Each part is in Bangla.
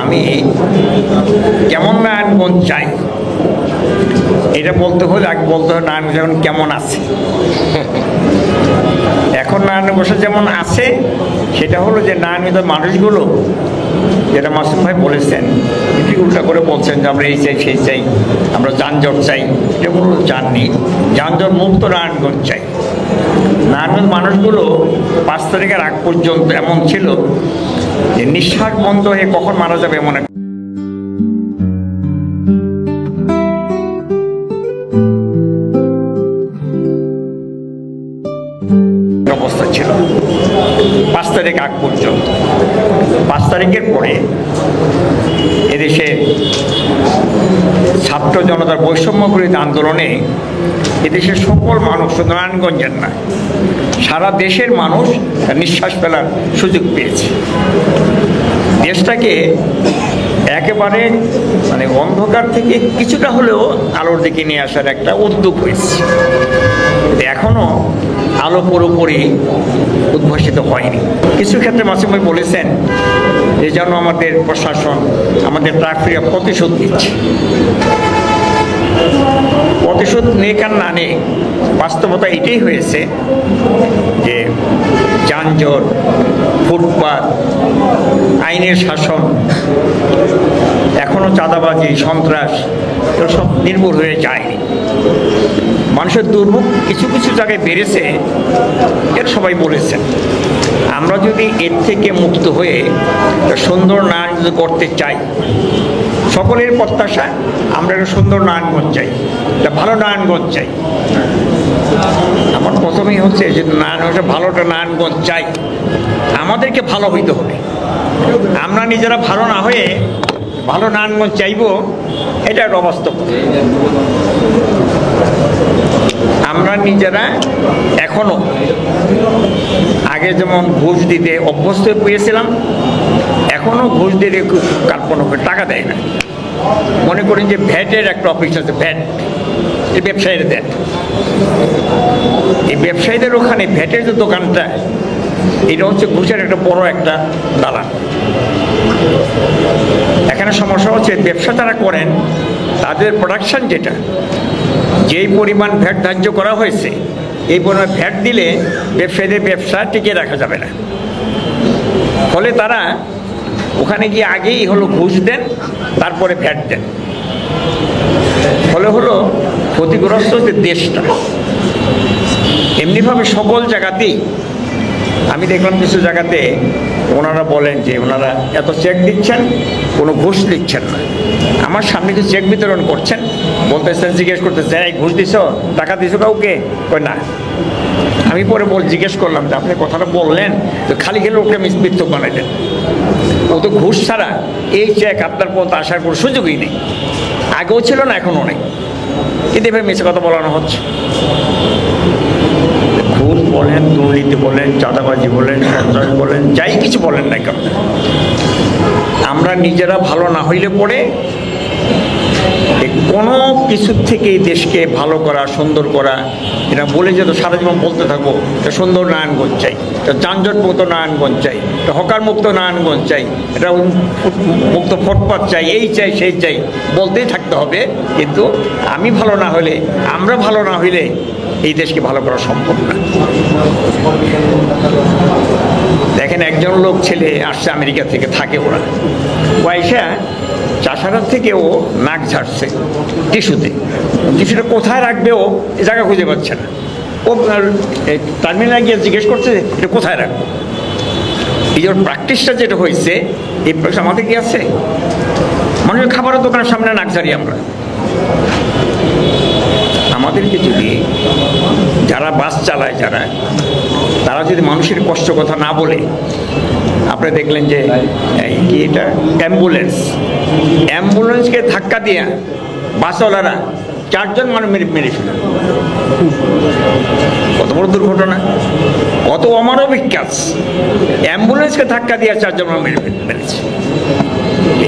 আমি কেমন নারায়ণগঞ্জ চাই এটা বলতে হলে আগে বলতে হবে নারায়ণগঞ্জ এখন কেমন আছে। এখন নারায়ণগঞ্জ যেমন আছে সেটা হলো যে নারায়ণগঞ্জের মানুষগুলো, যেটা মাসুম ভাই বলেছেন, এটি উল্টা করে বলছেন যে আমরা এই চাই সেই চাই, আমরা যানজট চাই। এটা কোনো চাননি, যানজট মুক্ত নারায়ণগঞ্জ চাই। নারায়ণগঞ্জ মানুষগুলো 5 তারিখের আগ পর্যন্ত এমন ছিল যে নিঃশ্বাস বন্ধ হয়ে কখন মারা যাবে এমন একটা অবস্থা ছিল 5 তারিখ আগ পর্যন্ত। 5 তারিখের পরে এদেশে ছাত্র জনতার বৈষম্য বিরোধী আন্দোলনে এদেশের সকল মানুষ, শুধু নারায়ণগঞ্জের না, সারা দেশের মানুষ নিঃশ্বাস ফেলার সুযোগ পেয়েছে। দেশটাকে একেবারে অন্ধকার থেকে কিছুটা হলেও আলোর দিকে নিয়ে আসার একটা উদ্যোগ হয়েছে। এখনো আলো পুরোপুরি উদ্ভাসিত হয়নি। কিছু ক্ষেত্রে মাসুম ভাই বলেছেন যে যেন আমাদের প্রশাসন আমাদের প্রার্থীরা প্রতিশোধ নিচ্ছে। প্রতিশোধ নেক আর না নেই, বাস্তবতা এটাই হয়েছে যে যানজট, ফুটপাত, আইনের শাসন, এখনো চাঁদাবাজি, সন্ত্রাস, এগুলো সব নির্মূল হয়ে যায়নি। মানুষের দুর্ভোগ কিছু কিছু জায়গায় বেড়েছে, এর সবাই বলেছেন। আমরা যদি এর থেকে মুক্ত হয়ে সুন্দর নারায়ণগঞ্জ করতে চাই, সকলের প্রত্যাশা আমরা একটা সুন্দর নারায়ণগঞ্জ চাই, একটা ভালো নারায়ণগঞ্জ চাই। আমার প্রথমেই হচ্ছে যে নারায়ণগঞ্জে ভালোটা নারায়ণগঞ্জ চাই, আমাদেরকে ভালো হইতে হবে। আমরা নিজেরা ভালো না হয়ে ভালো নারায়ণগঞ্জ চাইব, এটা একটা অবাস্তব। আমরা নিজেরা এখনো আগে যেমন ঘুষ দিতে অভ্যস্ত পেয়েছিলাম, এখনো ঘুষ দিতে কার্পণ টাকা দেয় না। মনে করেন যে ভ্যাটের একটা অফিস আছে, ভ্যাট এই ব্যবসায়ীরা দেন, এই ব্যবসায়ীদের ওখানে ভ্যাটের যে দোকানটা, এটা হচ্ছে ঘুষের একটা বড় একটা দালান। এখানে সমস্যা হচ্ছে ব্যবসা তারা করেন, তাদের প্রোডাকশন যেটা, যেই পরিমাণ ভ্যাট ধার্য করা হয়েছে, এই পরিমাণ ভ্যাট দিলে ব্যবসায়ীদের ব্যবসা টিকিয়ে রাখা যাবে না। ফলে তারা ওখানে গিয়ে আগেই হলো ঘুষ দেন, তারপরে ভ্যাট দেন। ফলে হলো ক্ষতিগ্রস্ত হচ্ছে দেশটা। এমনিভাবে সকল জায়গাতেই আমি দেখলাম কিছু জায়গাতে ওনারা বলেন যে ওনারা এত চেক দিচ্ছেন, কোনো ঘুষ দিচ্ছেন না। আমার সামনে কিছু চেক বিতরণ করছেন, বলতেছেন, জিজ্ঞেস করতেছেন, এই ঘুষ দিছ, টাকা দিছ কাউকে? কই না। আমি পরে জিজ্ঞেস করলাম যে আপনি কথাটা বললেন তো খালি খেলে ওকে মিথ্যুক বানাইলেন, ও তো ঘুষ ছাড়া এই চেক আপনার পথ আসার কোনো সুযোগই নেই। আগেও ছিল না, এখনও নেই, কিন্তু এভাবে মিথ্যে কথা বলানো হচ্ছে। ঘুষ বলেন, দুর্নীতি বলেন, চাঁদাবাজি বলেন, সন্ত্রাস বলেন, যাই কিছু বলেন না কেন, আমরা নিজেরা ভালো না হইলে পরে কোনো কিছুর থেকে দেশকে ভালো করা, সুন্দর করা, এটা বলে যে তো সারা জীবন বলতে থাকবো এটা সুন্দর নারায়ণগঞ্জ চাই, এটা যানজট মুক্ত নারায়ণগঞ্জ চাই, এটা হকার মুক্ত নারায়ণগঞ্জ চাই, এটা মুক্ত ফুটপাত চাই, এই চাই সেই চাই, বলতেই থাকতে হবে। কিন্তু আমি ভালো না হলে, আমরা ভালো না হইলে এই দেশকে ভালো করা সম্ভব না। দেখেন, একজন লোক ছেলে আসছে আমেরিকা থেকে, থাকে ওরা, পয়সা চাষারার থেকেও নাক ঝাড়ছে টিস্যুতে। টিস্যুটা কোথায় রাখবে ও এ জায়গা খুঁজে পাচ্ছে না। ও টার্মিনালে গিয়ে জিজ্ঞেস করছে এটা কোথায় রাখবো। এই যে প্র্যাকটিসটা যেটা হয়েছে, এই প্র্যাকটিস আমাদের কি আছে? মানুষের খাবারের দোকানের সামনে নাক ঝাড়ি আমরা। আমাদেরকে যদি যারা বাস চালায়, তারা যদি মানুষের কষ্ট কথা না বলে, আপনি দেখলেন যে কি এটা অ্যাম্বুলেন্সকে ধাক্কা দিয়ে বাসওয়ালারা 4 জন মানুষ মেরেছিল। কত বড় দুর্ঘটনা, কত অমানবিক কাজ। অ্যাম্বুলেন্সকে ধাক্কা দিয়ে 4 জন মানুষ মেরেছে।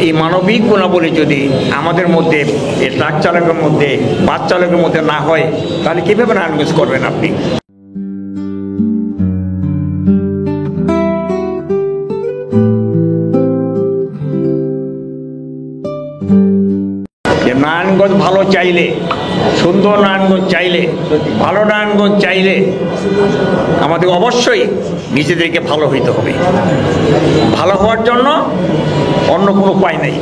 এই মানবিক গুণাবলী যদি আমাদের মধ্যে, এই ট্রাক চালকের মধ্যে, বাস চালকের মধ্যে না হয়, তাহলে কীভাবে নারায়ণগঞ্জ করবেন আপনি? নারায়ণগঞ্জ ভালো চাইলে, সুন্দর নারায়ণগঞ্জ চাইলে, ভালো নারায়ণগঞ্জ চাইলে আমাদের অবশ্যই নিজেদেরকে ভালো হইতে হবে। ভালো হওয়ার জন্য অন্য কোনো উপায় নেই।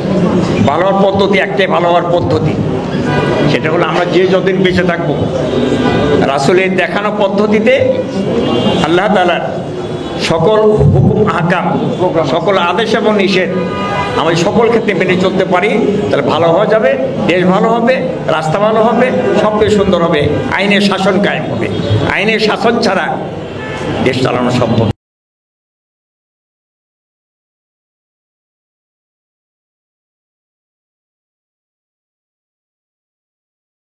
ভালো হওয়ার পদ্ধতি একটাই, ভালো হওয়ার পদ্ধতি, সেটা হলো আমরা যে যতদিন বেঁচে থাকবো রাসূলের দেখানো পদ্ধতিতে আল্লাহ তাআলার সকল হুকুম আহকাম, সকল আদেশ এবং নিষেধ আমাদের সকল ক্ষেত্রে মেনে চলতে পারি, তাহলে ভালো হওয়া যাবে, দেশ ভালো হবে, রাস্তা ভালো হবে, সব কিছু সুন্দর হবে, আইনের শাসন কায়েম হবে। আইনের শাসন ছাড়া দেশ চালানো সম্ভব।